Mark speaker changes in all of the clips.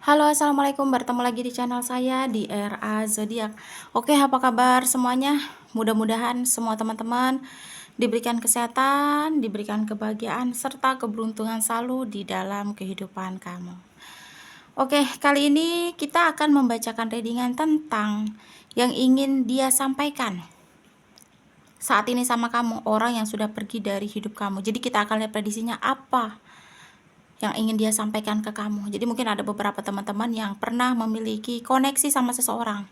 Speaker 1: Halo, assalamualaikum. Bertemu lagi di channel saya di RA Zodiak. Oke, apa kabar semuanya? Mudah-mudahan semua teman-teman diberikan kesehatan, diberikan kebahagiaan, serta keberuntungan selalu di dalam kehidupan kamu. Oke, kali ini kita akan membacakan readingan tentang yang ingin dia sampaikan saat ini sama kamu, orang yang sudah pergi dari hidup kamu. Jadi kita akan lihat prediksinya apa yang ingin dia sampaikan ke kamu. Jadi mungkin ada beberapa teman-teman yang pernah memiliki koneksi sama seseorang.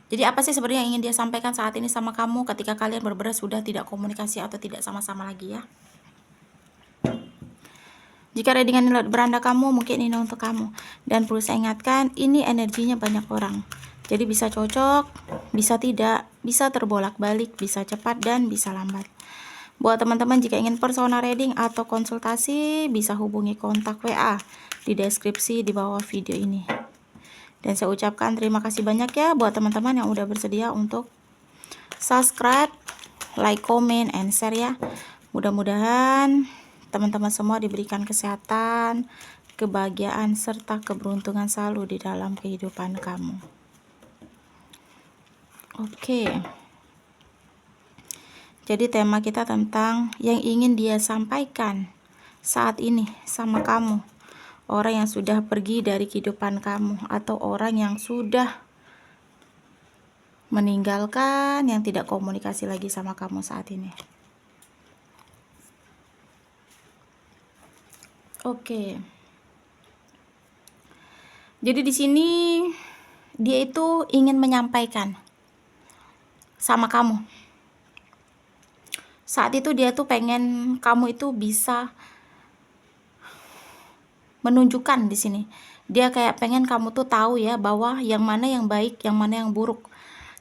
Speaker 1: Jadi apa sih sebenarnya yang ingin dia sampaikan saat ini sama kamu ketika kalian benar-benar sudah tidak komunikasi atau tidak sama-sama lagi ya. Jika readingan ini beranda kamu, mungkin ini untuk kamu. Dan perlu saya ingatkan, ini energinya banyak orang. Jadi bisa cocok, bisa tidak, bisa terbolak-balik, bisa cepat dan bisa lambat. Buat teman-teman jika ingin personal reading atau konsultasi, bisa hubungi kontak WA di deskripsi di bawah video ini. Dan saya ucapkan terima kasih banyak ya buat teman-teman yang udah bersedia untuk subscribe, like, comment, and share ya. Mudah-mudahan teman-teman semua diberikan kesehatan, kebahagiaan, serta keberuntungan selalu di dalam kehidupan kamu. Oke. Jadi tema kita tentang yang ingin dia sampaikan saat ini sama kamu. Orang yang sudah pergi dari kehidupan kamu atau orang yang sudah meninggalkan, yang tidak komunikasi lagi sama kamu saat ini. Oke. Jadi di sini dia itu ingin menyampaikan sama kamu. Saat itu dia tuh pengen kamu itu bisa menunjukkan di sini. Dia kayak pengen kamu tuh tahu ya bahwa yang mana yang baik, yang mana yang buruk.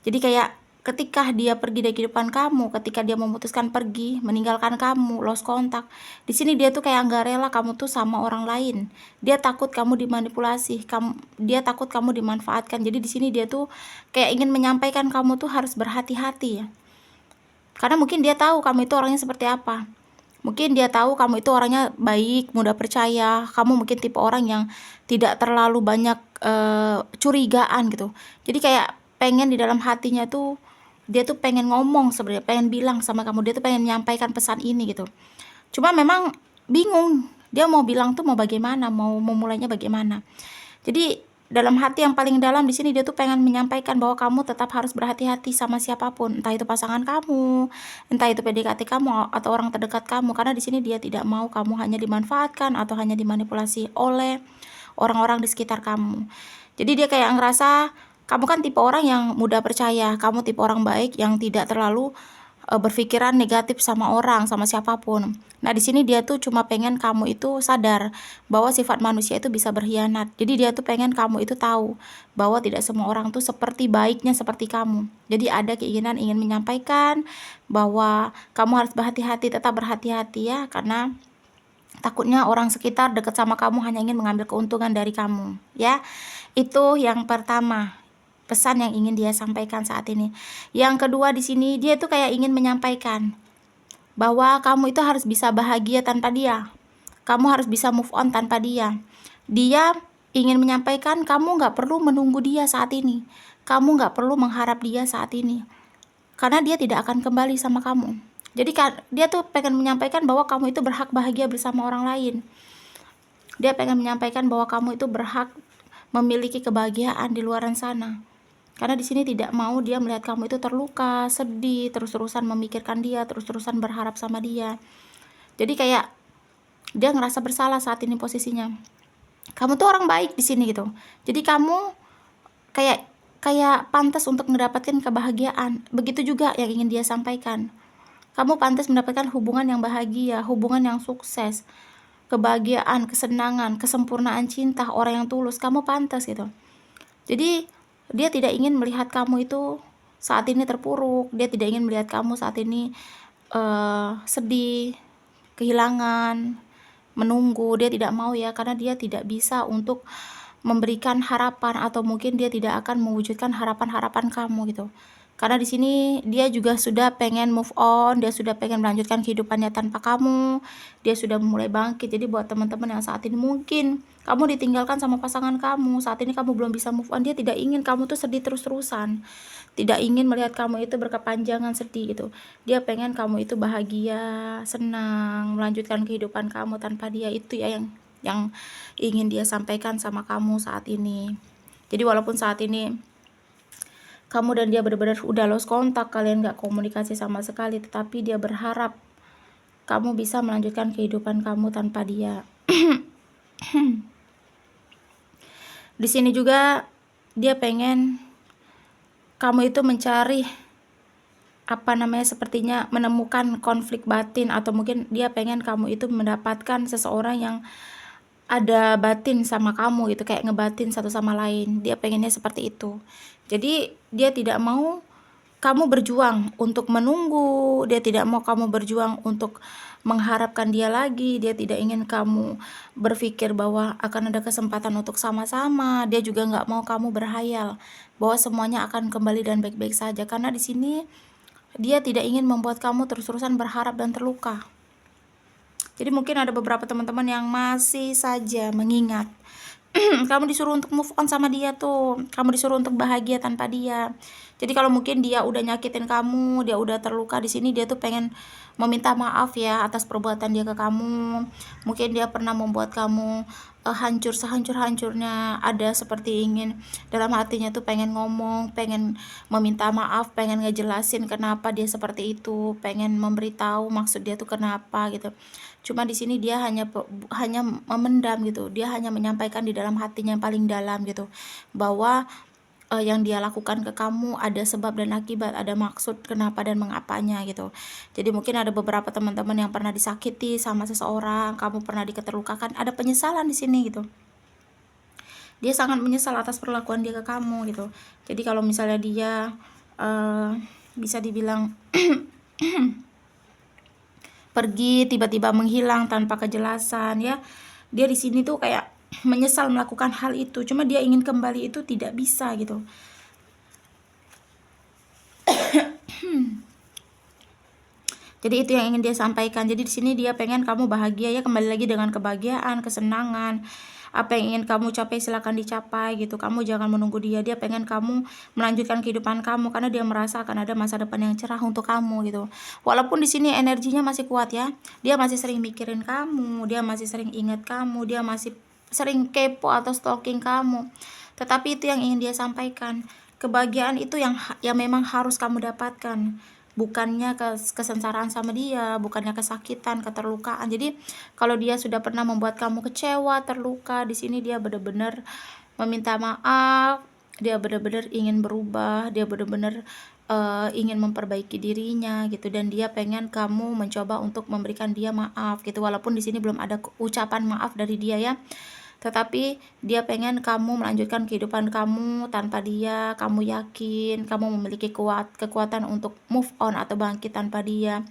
Speaker 1: Jadi kayak ketika dia pergi dari kehidupan kamu, ketika dia memutuskan pergi, meninggalkan kamu, lost kontak, di sini dia tuh kayak nggak rela kamu tuh sama orang lain. Dia takut kamu dimanipulasi, dia takut kamu dimanfaatkan. Jadi di sini dia tuh kayak ingin menyampaikan kamu tuh harus berhati-hati ya. Karena mungkin dia tahu kamu itu orangnya seperti apa. Mungkin dia tahu kamu itu orangnya baik, mudah percaya. Kamu mungkin tipe orang yang tidak terlalu banyak curigaan gitu. Jadi kayak pengen di dalam hatinya tuh dia tuh pengen ngomong sebenarnya, pengen bilang sama kamu, dia tuh pengen menyampaikan pesan ini gitu. Cuma memang bingung, dia mau bilang tuh mau bagaimana, mau memulainya bagaimana. Jadi dalam hati yang paling dalam di sini dia tuh pengen menyampaikan bahwa kamu tetap harus berhati-hati sama siapapun, entah itu pasangan kamu, entah itu PDKT kamu atau orang terdekat kamu, karena di sini dia tidak mau kamu hanya dimanfaatkan atau hanya dimanipulasi oleh orang-orang di sekitar kamu. Jadi dia kayak ngerasa kamu kan tipe orang yang mudah percaya, kamu tipe orang baik yang tidak terlalu berpikiran negatif sama orang, sama siapapun. Nah, di sini dia tuh cuma pengen kamu itu sadar bahwa sifat manusia itu bisa berkhianat. Jadi dia tuh pengen kamu itu tahu bahwa tidak semua orang tuh seperti baiknya seperti kamu. Jadi ada keinginan ingin menyampaikan bahwa kamu harus berhati-hati, tetap berhati-hati ya, karena takutnya orang sekitar dekat sama kamu hanya ingin mengambil keuntungan dari kamu, ya. Itu yang pertama, pesan yang ingin dia sampaikan saat ini. Yang kedua di sini dia tuh kayak ingin menyampaikan bahwa kamu itu harus bisa bahagia tanpa dia. Kamu harus bisa move on tanpa dia. Dia ingin menyampaikan kamu nggak perlu menunggu dia saat ini. Kamu nggak perlu mengharap dia saat ini. Karena dia tidak akan kembali sama kamu. Jadi dia tuh pengen menyampaikan bahwa kamu itu berhak bahagia bersama orang lain. Dia pengen menyampaikan bahwa kamu itu berhak memiliki kebahagiaan di luaran sana. Karena di sini tidak mau dia melihat kamu itu terluka, sedih, terus-terusan memikirkan dia, terus-terusan berharap sama dia. Jadi kayak dia ngerasa bersalah saat ini posisinya. Kamu tuh orang baik di sini gitu. Jadi kamu kayak pantas untuk mendapatkan kebahagiaan. Begitu juga yang ingin dia sampaikan. Kamu pantas mendapatkan hubungan yang bahagia, hubungan yang sukses, kebahagiaan, kesenangan, kesempurnaan cinta, orang yang tulus. Kamu pantas gitu. Jadi dia tidak ingin melihat kamu itu saat ini terpuruk. Dia tidak ingin melihat kamu saat ini sedih, kehilangan, menunggu. Dia tidak mau ya, karena dia tidak bisa untuk memberikan harapan, atau mungkin dia tidak akan mewujudkan harapan-harapan kamu gitu. Karena di sini dia juga sudah pengen move on, dia sudah pengen melanjutkan kehidupannya tanpa kamu, dia sudah mulai bangkit. Jadi buat teman-teman yang saat ini mungkin kamu ditinggalkan sama pasangan kamu, saat ini kamu belum bisa move on, dia tidak ingin kamu tuh sedih terus-terusan, tidak ingin melihat kamu itu berkepanjangan sedih gitu. Dia pengen kamu itu bahagia, senang, melanjutkan kehidupan kamu tanpa dia. Itu ya yang ingin dia sampaikan sama kamu saat ini. Jadi walaupun saat ini kamu dan dia benar-benar udah lost kontak, kalian gak komunikasi sama sekali, tetapi dia berharap kamu bisa melanjutkan kehidupan kamu tanpa dia. Di sini juga dia pengen kamu itu mencari sepertinya menemukan konflik batin, atau mungkin dia pengen kamu itu mendapatkan seseorang yang ada batin sama kamu gitu, kayak ngebatin satu sama lain. Dia pengennya seperti itu. Jadi dia tidak mau kamu berjuang untuk menunggu, dia tidak mau kamu berjuang untuk mengharapkan dia lagi, dia tidak ingin kamu berpikir bahwa akan ada kesempatan untuk sama-sama. Dia juga nggak mau kamu berhayal bahwa semuanya akan kembali dan baik-baik saja, karena di sini dia tidak ingin membuat kamu terus-terusan berharap dan terluka. Jadi mungkin ada beberapa teman-teman yang masih saja mengingat kamu disuruh untuk move on sama dia tuh, kamu disuruh untuk bahagia tanpa dia. Jadi kalau mungkin dia udah nyakitin kamu, dia udah terluka, di sini dia tuh pengen meminta maaf ya atas perbuatan dia ke kamu. Mungkin dia pernah membuat kamu hancur sehancur-hancurnya, ada seperti ingin dalam hatinya tuh pengen ngomong, pengen meminta maaf, pengen ngejelasin kenapa dia seperti itu, pengen memberitahu maksud dia tuh kenapa gitu. Cuma di sini dia hanya memendam gitu, dia hanya menyampaikan di dalam hatinya yang paling dalam gitu, bahwa yang dia lakukan ke kamu ada sebab dan akibat, ada maksud kenapa dan mengapanya gitu. Jadi mungkin ada beberapa teman-teman yang pernah disakiti sama seseorang, kamu pernah diketerlukakan, ada penyesalan di sini gitu. Dia sangat menyesal atas perlakuan dia ke kamu gitu. Jadi kalau misalnya dia bisa dibilang pergi, tiba-tiba menghilang tanpa kejelasan ya, dia di sini tuh kayak menyesal melakukan hal itu, cuma dia ingin kembali itu tidak bisa gitu. Jadi itu yang ingin dia sampaikan. Jadi di sini dia pengen kamu bahagia ya, kembali lagi dengan kebahagiaan, kesenangan. Apa yang ingin kamu capai silakan dicapai gitu. Kamu jangan menunggu dia. Dia pengen kamu melanjutkan kehidupan kamu karena dia merasa akan ada masa depan yang cerah untuk kamu gitu. Walaupun di sini energinya masih kuat ya. Dia masih sering mikirin kamu, dia masih sering ingat kamu, dia masih sering kepo atau stalking kamu. Tetapi itu yang ingin dia sampaikan. Kebahagiaan itu yang memang harus kamu dapatkan. Bukannya kesengsaraan sama dia, bukannya kesakitan, keterlukaan. Jadi kalau dia sudah pernah membuat kamu kecewa, terluka, di sini dia benar-benar meminta maaf, dia benar-benar ingin berubah, dia benar-benar ingin memperbaiki dirinya gitu, dan dia pengen kamu mencoba untuk memberikan dia maaf gitu. Walaupun di sini belum ada ucapan maaf dari dia ya, tetapi dia pengen kamu melanjutkan kehidupan kamu tanpa dia. Kamu yakin kamu memiliki kekuatan untuk move on atau bangkit tanpa dia.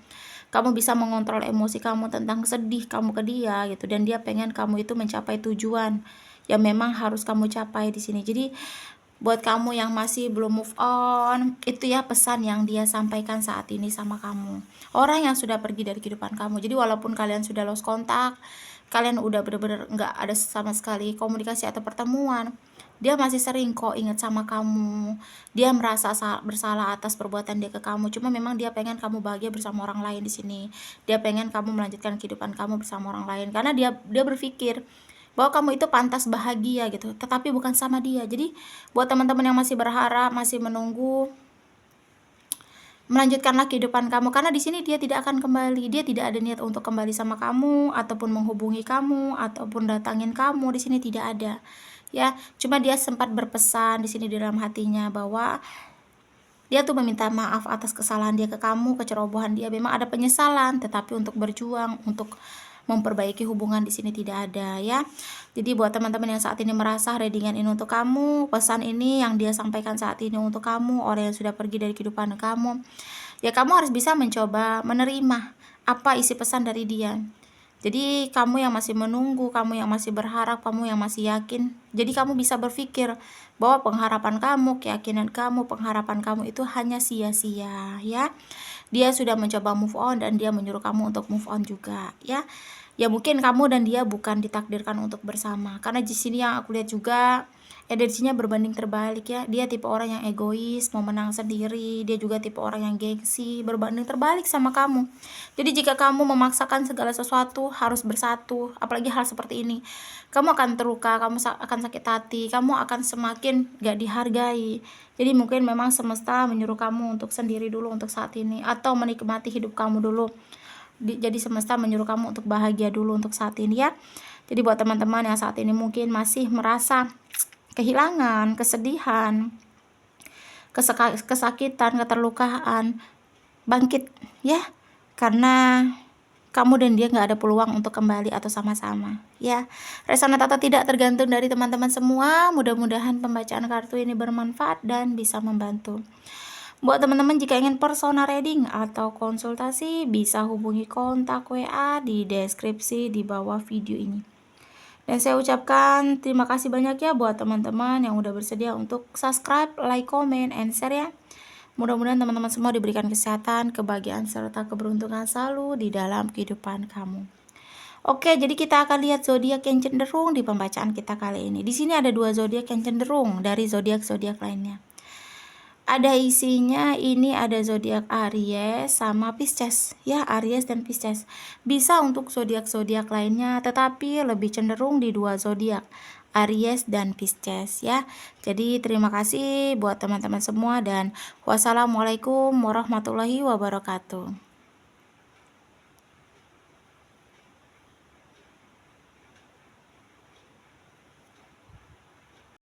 Speaker 1: Kamu bisa mengontrol emosi kamu tentang sedih kamu ke dia gitu, dan dia pengen kamu itu mencapai tujuan yang memang harus kamu capai di sini. Jadi buat kamu yang masih belum move on, itu ya pesan yang dia sampaikan saat ini sama kamu. Orang yang sudah pergi dari kehidupan kamu. Jadi walaupun kalian sudah lost kontak, kalian udah bener-bener nggak ada sama sekali komunikasi atau pertemuan, dia masih sering kok ingat sama kamu. Dia merasa bersalah atas perbuatan dia ke kamu. Cuma memang dia pengen kamu bahagia bersama orang lain di sini. Dia pengen kamu melanjutkan kehidupan kamu bersama orang lain. Karena dia berpikir bahwa kamu itu pantas bahagia gitu, tetapi bukan sama dia. Jadi buat teman-teman yang masih berharap, masih menunggu, melanjutkanlah kehidupan kamu, karena di sini dia tidak akan kembali. Dia tidak ada niat untuk kembali sama kamu ataupun menghubungi kamu ataupun datangin kamu, di sini tidak ada. Ya, cuma dia sempat berpesan di sini di dalam hatinya bahwa dia tuh meminta maaf atas kesalahan dia ke kamu, kecerobohan dia. Memang ada penyesalan, tetapi untuk berjuang, untuk memperbaiki hubungan di sini tidak ada ya. Jadi buat teman-teman yang saat ini merasa readingan ini untuk kamu, pesan ini yang dia sampaikan saat ini untuk kamu, orang yang sudah pergi dari kehidupan kamu, ya kamu harus bisa mencoba menerima apa isi pesan dari dia. Jadi kamu yang masih menunggu, kamu yang masih berharap, kamu yang masih yakin. Jadi kamu bisa berpikir bahwa pengharapan kamu, keyakinan kamu, pengharapan kamu itu hanya sia-sia ya. Dia sudah mencoba move on dan dia menyuruh kamu untuk move on juga ya. Ya mungkin kamu dan dia bukan ditakdirkan untuk bersama. Karena di sini yang aku lihat juga energinya berbanding terbalik ya. Dia tipe orang yang egois, mau menang sendiri. Dia juga tipe orang yang gengsi, berbanding terbalik sama kamu. Jadi jika kamu memaksakan segala sesuatu harus bersatu, apalagi hal seperti ini, kamu akan terluka, kamu akan sakit hati, kamu akan semakin gak dihargai. Jadi mungkin memang semesta menyuruh kamu untuk sendiri dulu untuk saat ini, atau menikmati hidup kamu dulu. Jadi semesta menyuruh kamu untuk bahagia dulu untuk saat ini ya. Jadi buat teman-teman yang saat ini mungkin masih merasa kehilangan, kesedihan, kesakitan, keterlukaan, bangkit ya, karena kamu dan dia nggak ada peluang untuk kembali atau sama-sama ya. Resonat atau tidak tergantung dari teman-teman semua. Mudah-mudahan pembacaan kartu ini bermanfaat dan bisa membantu. Buat teman-teman jika ingin personal reading atau konsultasi bisa hubungi kontak WA di deskripsi di bawah video ini. Dan saya ucapkan terima kasih banyak ya buat teman-teman yang udah bersedia untuk subscribe, like, comment, and share ya. Mudah-mudahan teman-teman semua diberikan kesehatan, kebahagiaan, serta keberuntungan selalu di dalam kehidupan kamu. Oke, jadi kita akan lihat zodiak yang cenderung di pembacaan kita kali ini. Di sini ada 2 zodiak yang cenderung dari zodiak-zodiak lainnya. Ada isinya, ini ada zodiak Aries sama Pisces ya, Aries dan Pisces. Bisa untuk zodiak-zodiak lainnya, tetapi lebih cenderung di 2 zodiak, Aries dan Pisces ya. Jadi terima kasih buat teman-teman semua dan wassalamualaikum warahmatullahi wabarakatuh.